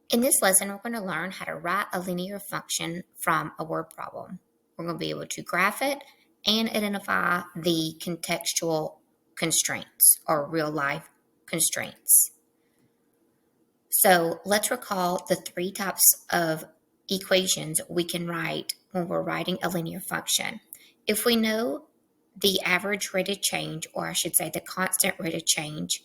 In this lesson, we're going to learn how to write a linear function from a word problem. We're going to be able to graph it and identify the contextual constraints or real life constraints. So let's recall the three types of equations we can write when we're writing a linear function. If we know the average rate of change, or I should say the constant rate of change,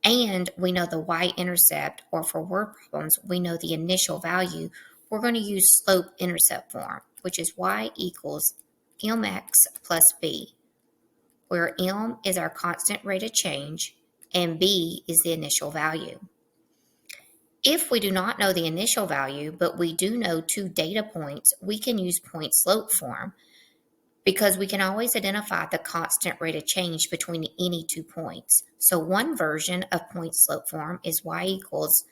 and we know the y-intercept, or for word problems, we know the initial value, we're going to use slope-intercept form, which is y equals mx plus b, where m is our constant rate of change and b is the initial value. If we do not know the initial value, but we do know two data points, we can use point-slope form because we can always identify the constant rate of change between any 2 points. So one version of point-slope form is y equals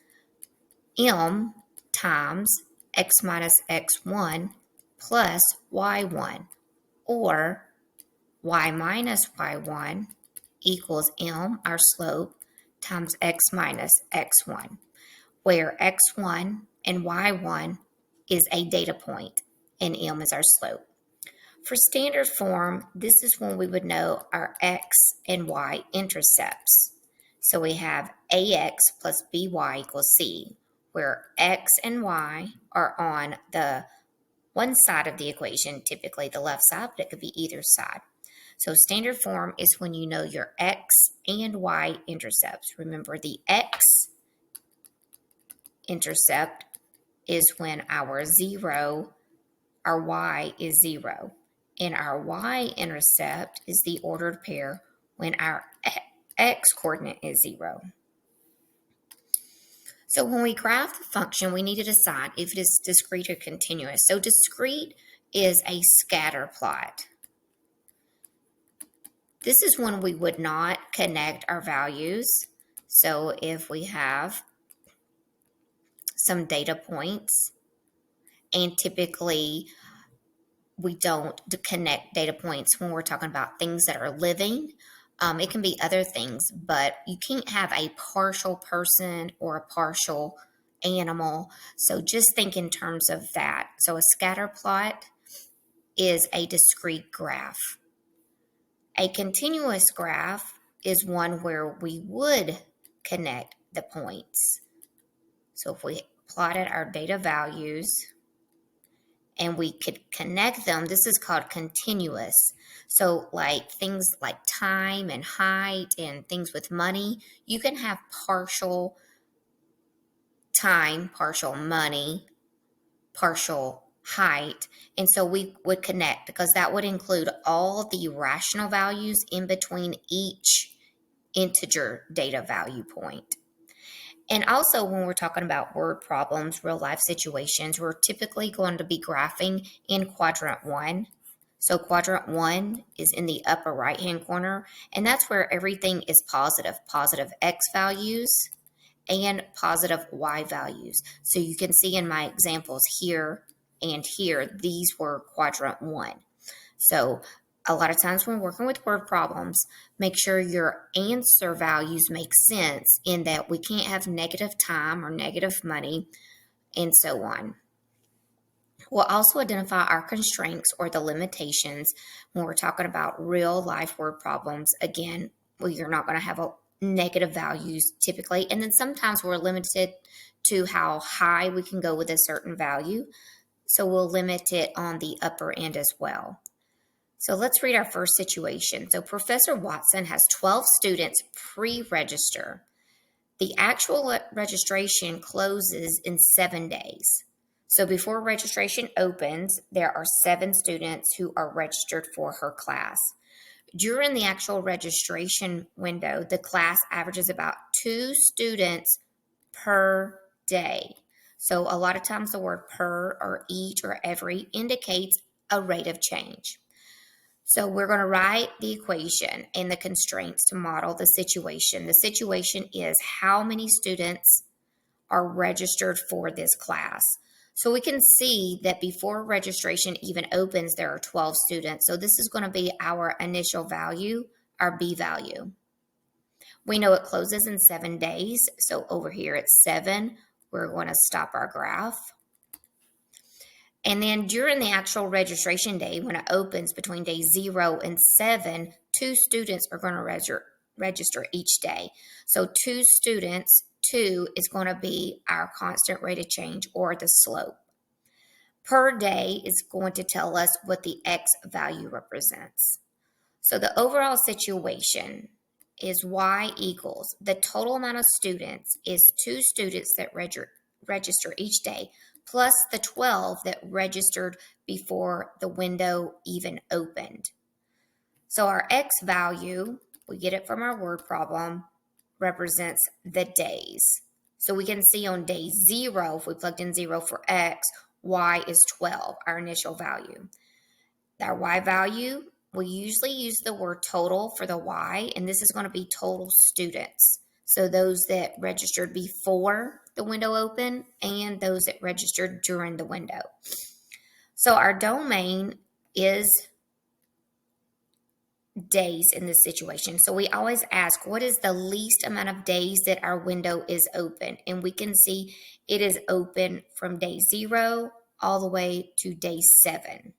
m times x minus x1 plus y1, or y minus y1 equals m, our slope, times x minus x1, where x1 and y1 is a data point and m is our slope. For standard form, this is when we would know our x and y intercepts. So we have ax plus by equals c, where x and y are on the one side of the equation, typically the left side, but it could be either side. So standard form is when you know your x and y intercepts. Remember, the x intercept is when our y is 0. And our y-intercept is the ordered pair when our x-coordinate is 0. So when we graph the function, we need to decide if it is discrete or continuous. So discrete is a scatter plot. This is when we would not connect our values. So if we have some data points, and typically we don't connect data points when we're talking about things that are living. It can be other things, but you can't have a partial person or a partial animal. So just think in terms of that. So a scatter plot is a discrete graph. A continuous graph is one where we would connect the points. So if we plotted our data values and we could connect them, this is called continuous. So like things like time and height and things with money, you can have partial time, partial money, partial height. And so we would connect because that would include all the rational values in between each integer data value point. And also when we're talking about word problems, real life situations, we're typically going to be graphing in quadrant 1. So quadrant 1 is in the upper right hand corner, and that's where everything is positive x values and positive y values. So you can see in my examples here and here, these were quadrant 1. So a lot of times when working with word problems, make sure your answer values make sense in that we can't have negative time or negative money and so on. We'll also identify our constraints or the limitations when we're talking about real life word problems. Again, you're not going to have negative values typically, and then sometimes we're limited to how high we can go with a certain value. So we'll limit it on the upper end as well. So let's read our first situation. So Professor Watson has 12 students pre-register. The actual registration closes in 7 days. So before registration opens, there are 7 students who are registered for her class. During the actual registration window, the class averages about 2 students per day. So a lot of times the word per or each or every indicates a rate of change. So we're going to write the equation and the constraints to model the situation. The situation is how many students are registered for this class. So we can see that before registration even opens, there are 12 students. So this is going to be our initial value, our B value. We know it closes in 7 days. So over here it's 7. we're going to stop our graph. And then during the actual registration day, when it opens between day 0 and 7, 2 students are going to register each day. So 2 students, 2 is going to be our constant rate of change, or the slope. Per day is going to tell us what the X value represents. So the overall situation is Y equals the total amount of students is 2 students that register each day plus the 12 that registered before the window even opened. So our X value, we get it from our word problem, represents the days. So we can see on day 0, if we plugged in 0 for X, Y is 12, our initial value. Our Y value, we usually use the word total for the Y, and this is going to be total students. So those that registered before the window opened and those that registered during the window. So our domain is days in this situation. So we always ask, what is the least amount of days that our window is open? And we can see it is open from day 0 all the way to day 7.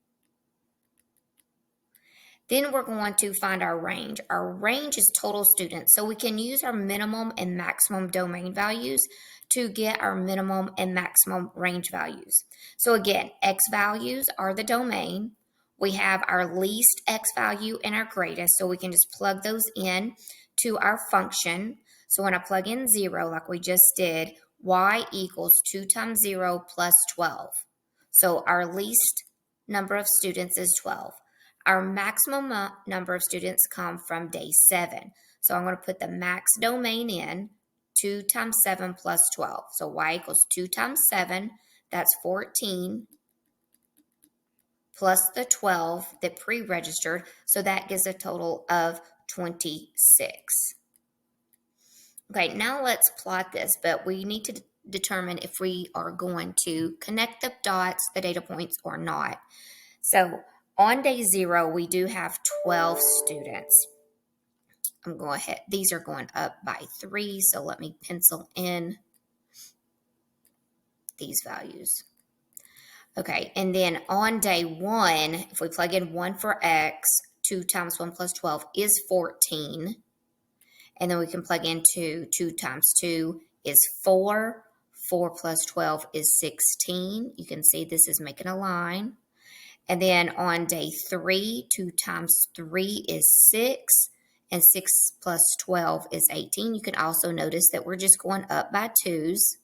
Then we're going to find our range. Our range is total students. So we can use our minimum and maximum domain values to get our minimum and maximum range values. So again, X values are the domain. We have our least X value and our greatest. So we can just plug those in to our function. So when I plug in 0, like we just did, Y equals 2 times 0 plus 12. So our least number of students is 12. Our maximum number of students come from day 7. So I'm going to put the max domain in, 2 times 7 plus 12. So Y equals 2 times 7, that's 14, plus the 12 that pre-registered. So that gives a total of 26. Okay, now let's plot this, but we need to determine if we are going to connect the dots, the data points, or not. So on day 0, we do have 12 students. I'm going ahead. These are going up by 3, so let me pencil in these values. Okay, and then on day 1, if we plug in 1 for X, 2 times 1 plus 12 is 14. And then we can plug into 2 times 2 is 4. 4 plus 12 is 16. You can see this is making a line. And then on day 3, 2 times 3 is 6, and 6 plus 12 is 18. You can also notice that we're just going up by 2s.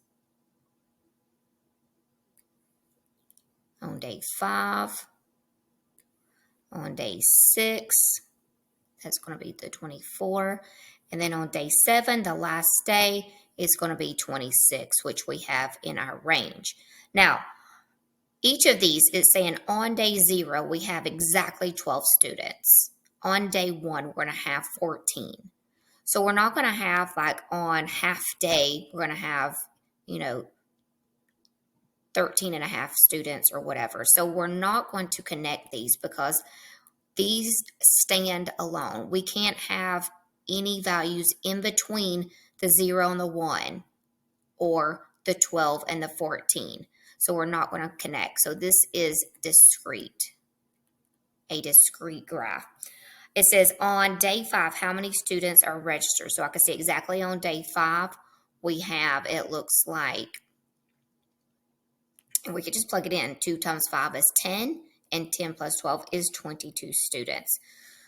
On day 5, on day 6, that's going to be the 24. And then on day 7, the last day, is going to be 26, which we have in our range. Now, each of these is saying on day 0, we have exactly 12 students. On day 1, we're going to have 14. So we're not going to have like on half day, we're going to have, 13 and a half students or whatever. So we're not going to connect these because these stand alone. We can't have any values in between the 0 and the 1 or the 12 and the 14. So we're not going to connect. So this is discrete, a discrete graph. It says on day 5, how many students are registered? So I can see exactly on day 5, we have, it looks like, and we could just plug it in. 2 times 5 is 10, and 10 plus 12 is 22 students.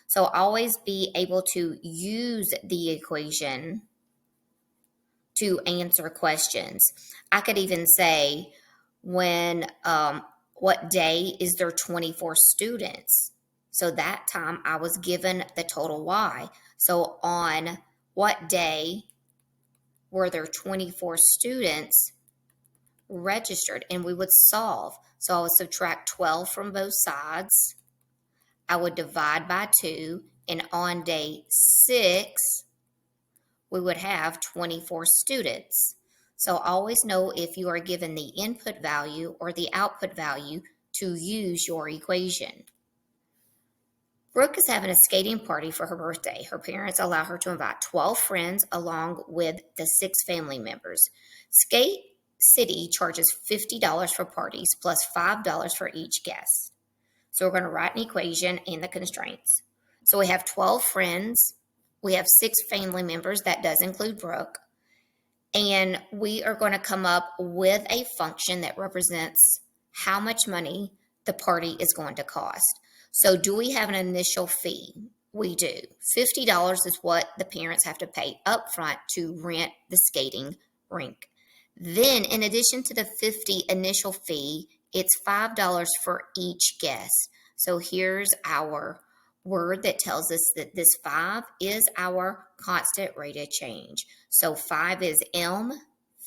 So always be able to use the equation to answer questions. I could even say, what day is there 24 students? So that time I was given the total Y. So on what day were there 24 students registered? And we would solve. So I would subtract 12 from both sides. I would divide by 2. And on day 6, we would have 24 students. So always know if you are given the input value or the output value to use your equation. Brooke is having a skating party for her birthday. Her parents allow her to invite 12 friends along with the 6 family members. city charges $50 for parties plus $5 for each guest. So we're going to write an equation and the constraints. So we have 12 friends. We have 6 family members. That does include Brooke. And we are going to come up with a function that represents how much money the party is going to cost. So do we have an initial fee? We do. $50 is what the parents have to pay upfront to rent the skating rink. Then, in addition to the $50 initial fee, it's $5 for each guest. So here's our word that tells us that this 5 is our constant rate of change. So 5 is M,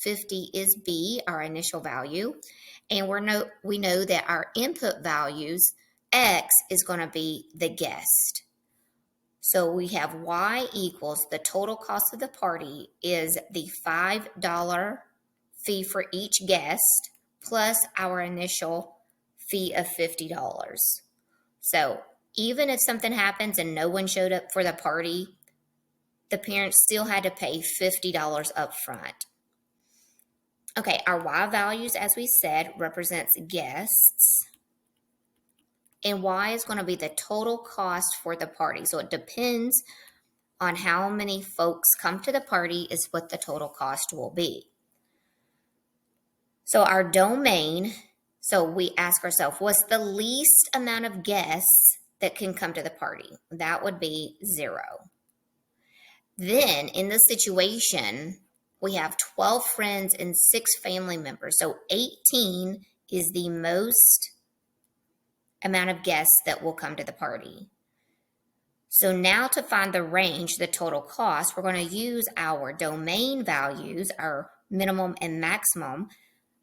50 is B, our initial value. And we know that our input values, X, is going to be the guest. So we have Y equals the total cost of the party is the $5 fee for each guest plus our initial fee of $50. So even if something happens and no one showed up for the party, the parents still had to pay $50 up front. Okay, our Y values, as we said, represents guests. And Y is going to be the total cost for the party. So it depends on how many folks come to the party is what the total cost will be. So our domain, so we ask ourselves, what's the least amount of guests that can come to the party? That would be 0. Then in this situation, we have 12 friends and 6 family members. So 18 is the most amount of guests that will come to the party. So now to find the range, the total cost, we're going to use our domain values, our minimum and maximum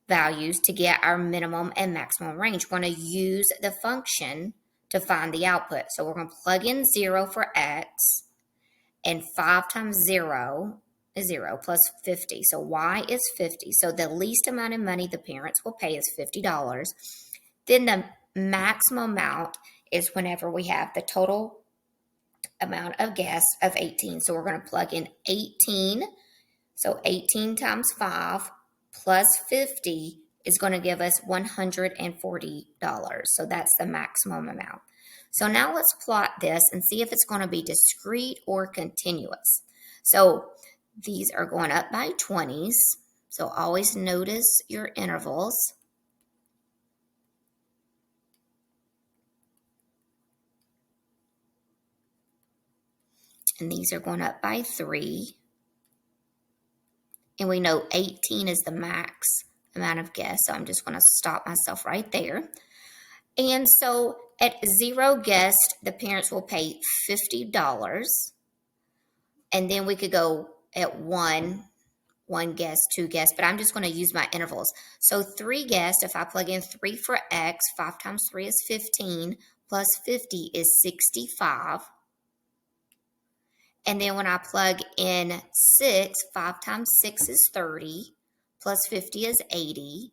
values to get our minimum and maximum range. We're going to use the function to find the output. So we're going to plug in 0 for X, and 5 times 0 is 0 plus 50. So Y is 50. So the least amount of money the parents will pay is $50. Then the maximum amount is whenever we have the total amount of guests of 18. So we're going to plug in 18. So 18 times 5 plus 50 is going to give us $140. So that's the maximum amount. So now let's plot this and see if it's going to be discrete or continuous. So these are going up by 20s. So always notice your intervals. And these are going up by 3. And we know 18 is the max amount of guests. So I'm just going to stop myself right there. And so at 0 guests, the parents will pay $50. And then we could go at 1 guest, 2 guests, but I'm just going to use my intervals. So 3 guests, if I plug in 3 for X, 5 times 3 is 15, plus 50 is 65. And then when I plug in 6, 5 times 6 is 30, plus 50 is 80.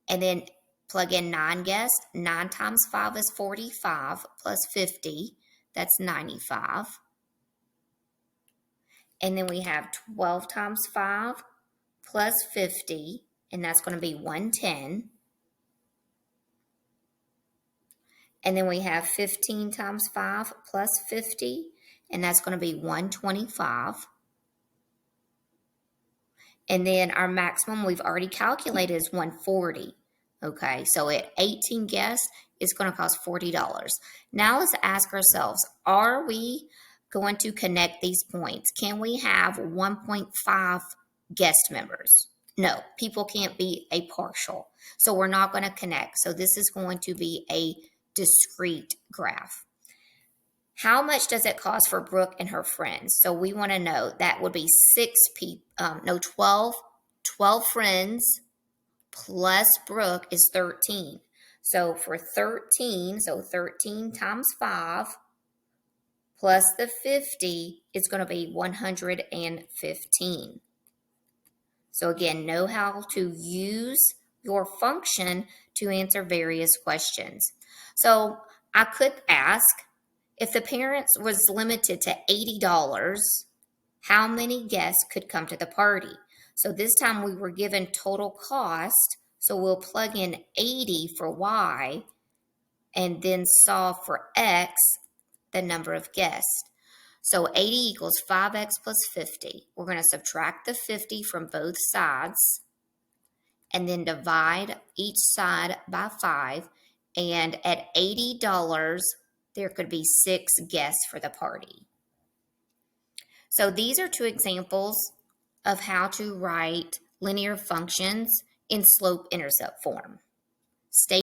And then plug in 9 guests, 9 times 5 is 45, plus 50, that's 95. And then we have 12 times 5 plus 50, and that's going to be 110. And then we have 15 times 5 plus 50, and that's going to be 125. And then our maximum we've already calculated is 140. Okay, so at 18 guests, it's going to cost $40. Now let's ask ourselves, are we going to connect these points? Can we have 1.5 guest members? No, people can't be a partial. So we're not going to connect. So this is going to be a discrete graph. How much does it cost for Brooke and her friends? So we want to know that would be 12 friends plus Brooke is 13. So for 13, so 13 times 5 plus the 50 is going to be 115. So again, know how to use your function to answer various questions. So I could ask, if the parents was limited to $80, how many guests could come to the party? So this time we were given total cost, so we'll plug in 80 for Y and then solve for X, the number of guests. So 80 equals 5X plus 50. We're going to subtract the 50 from both sides and then divide each side by 5. And at $80, there could be 6 guests for the party. So these are 2 examples of how to write linear functions in slope-intercept form. Stay